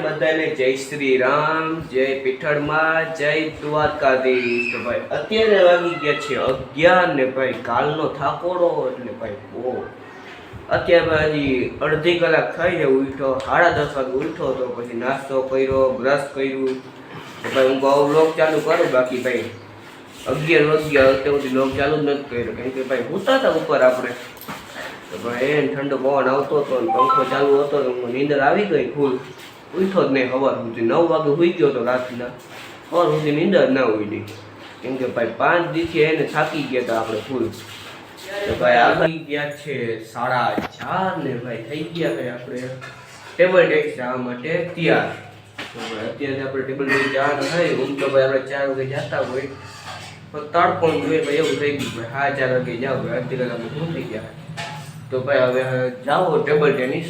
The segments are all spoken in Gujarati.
બધાને જય શ્રી રામ, જય પીઠળમાં, જય દ્વારકાધીશ। તો ભાઈ અત્યારે વાગી ગયા છે 11 ને ભાઈ કાલનો થાકોડો એટલે ભાઈ બહુ અત્યારે હજી અડધી કલાક થઈ છે ઉઠ્યો, 10:30 વાગે ઉઠ્યો તો પછી નાસ્તો કર્યો, બ્રશ કર્યું તો ભાઈ હું બહુ વ્લોગ ચાલુ કરું, બાકી ભાઈ 11 વાગ્યા અત્યાર સુધી વ્લોગ ચાલુ જ નથી કર્યો, કેમ કે ભાઈ ઉતા હતા ઉપર આપણે તો ભાઈ એને ઠંડો પવન આવતો હતો ને પંખો ચાલુ હતો તો નીંદર આવી ગઈ ફૂલ, ઉઠ્યો જ નહીં સવાર સુધી। 9 વાગે સુઈ ગયો તો રાતના, સવાર સુધી નીંદર ના ઉડી કેમ કે ભાઈ 5 દિવસથી એને થાકી ગયા હતા આપણે ફૂલ। તો ભાઈ આવી ગયા છે 4:30 ને ભાઈ થઈ ગયા ભાઈ આપણે ટેબલ ટેનિસ જવા માટે તૈયાર। તો ભાઈ અત્યારે આપણે ટેબલ ટેનિસ જવાનું થાય, હું તો ભાઈ આપણે 4 વાગે જતા હોય પણ તડકો જોઈએ ભાઈ એવું થઈ ગયું ભાઈ 4 વાગે જાવ ભાઈ અડધી કલાકમાં શું થઈ ગયા। તો ભાઈ હવે જાઓ ટેબલ ટેનિસ,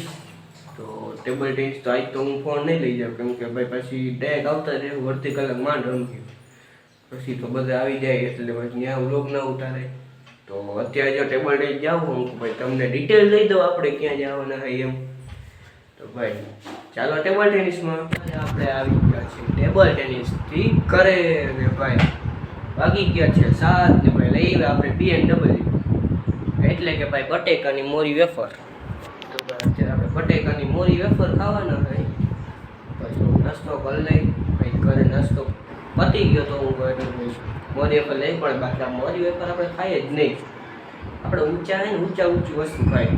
તો ટેબલ ટેનિસ તો આજ તો હું ફોન નહીં લઈ જાઉં કેમ કે ભાઈ પછી ડાયરેક્ટ આવતા રહે અડધી કલાક માંડ રમતી, પછી તો બધા આવી જાય એટલે પછી ત્યાં વ્લોગ ના ઉતારે। તો અત્યારે જો ટેબલ ટેનિસ જાઉં હું ભાઈ તમને ડિટેલ લઈ દઉં આપણે ક્યાં જવાના હોય એમ। તો ભાઈ ચાલો ટેબલ ટેનિસમાં આપણે આવી ગયા છે ટેબલ ટેનિસથી કરે ને ભાઈ વાગી ગયા છે 7 ને ભાઈ લઈ આવ્યા આપણે BMW એટલે કે ભાઈ બટેકાની મોરી વેફર। તો અત્યારે આપણે બટેકાની મોરી વેફર ખાવાના હોય, પછી નાસ્તો કરી લઈ ભાઈ ઘરે નાસ્તો પતી ગયો તો હું મોરી વેફર લઈ પણ બાકી આ મોરી વેફર આપણે ખાઈએ જ નહીં, આપણે ઊંચા હોય ને ઊંચું વસ્તુ ખાય,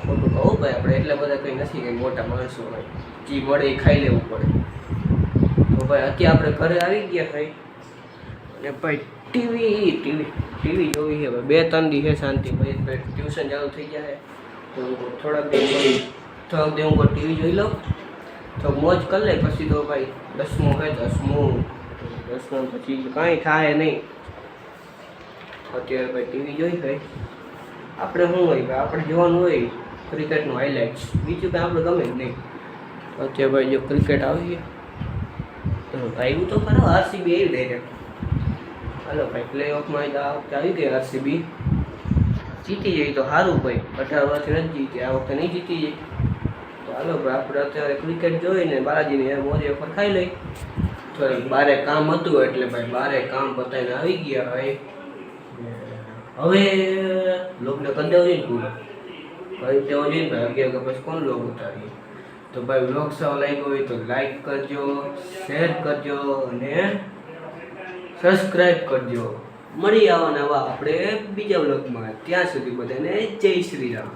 ખોટું કહું ભાઈ આપણે એટલા બધા કંઈ નથી કંઈ મોટા માણસો હોય જે મળે એ ખાઈ લેવું પડે। તો ભાઈ અત્યારે આપણે ઘરે આવી ગયા ભાઈ અને ભાઈ ટીવી જોવી છે ભાઈ 2-3 દી છે શાંતિ, ભાઈ ટ્યુશન ચાલુ થઈ જાય તો થોડાક દિવસ હું ટીવી જોઈ લઉં તો મોજ કરી લે, પછી તો ભાઈ 10મું છે 10મું પછી કાંઈ થાય નહીં। અત્યારે ભાઈ ટીવી જોઈ ભાઈ આપણે શું હોય ભાઈ આપણે જોવાનું હોય ક્રિકેટનું હાઇલાઇટ્સ, બીજું કાંઈ આપણે ગમે જ નહીં। અત્યારે ભાઈ જો ક્રિકેટ આવી આવ્યું તો ખરો RCB આવી ડાયરેક્ટ, હાલો ભાઈ પ્લે ઓફમાં આવી ગઈ RCB, જીતી જાય તો સારું ભાઈ, 18 વર્ષથી નથી જીતી આ વખતે નહીં જીતી જાય તો હાલો ભાઈ આપણે અત્યારે ક્રિકેટ જોઈને બાલાજીને મોરી વેફર ખાઈ લઈ। થોડીક બારે કામ હતું એટલે ભાઈ બારે કામ પતાવીને આવી ગયા ભાઈ, હવે લોકોને કરી દેવું જોઈએ ને પૂરો કરી દેવો જોઈએ ને ભાઈ 11 વાગ્યા પછી કોણ લોક ઉતારીએ। તો ભાઈ વ્લોગ સારો લાગ્યો હોય તો લાઈક કરજો, શેર કરજો અને સબસ્ક્રાઇબ કરજો। મળી આવવાના આવા આપણે બીજા વ્લોગમાં, ત્યાં સુધી બધાને જય શ્રી રામ।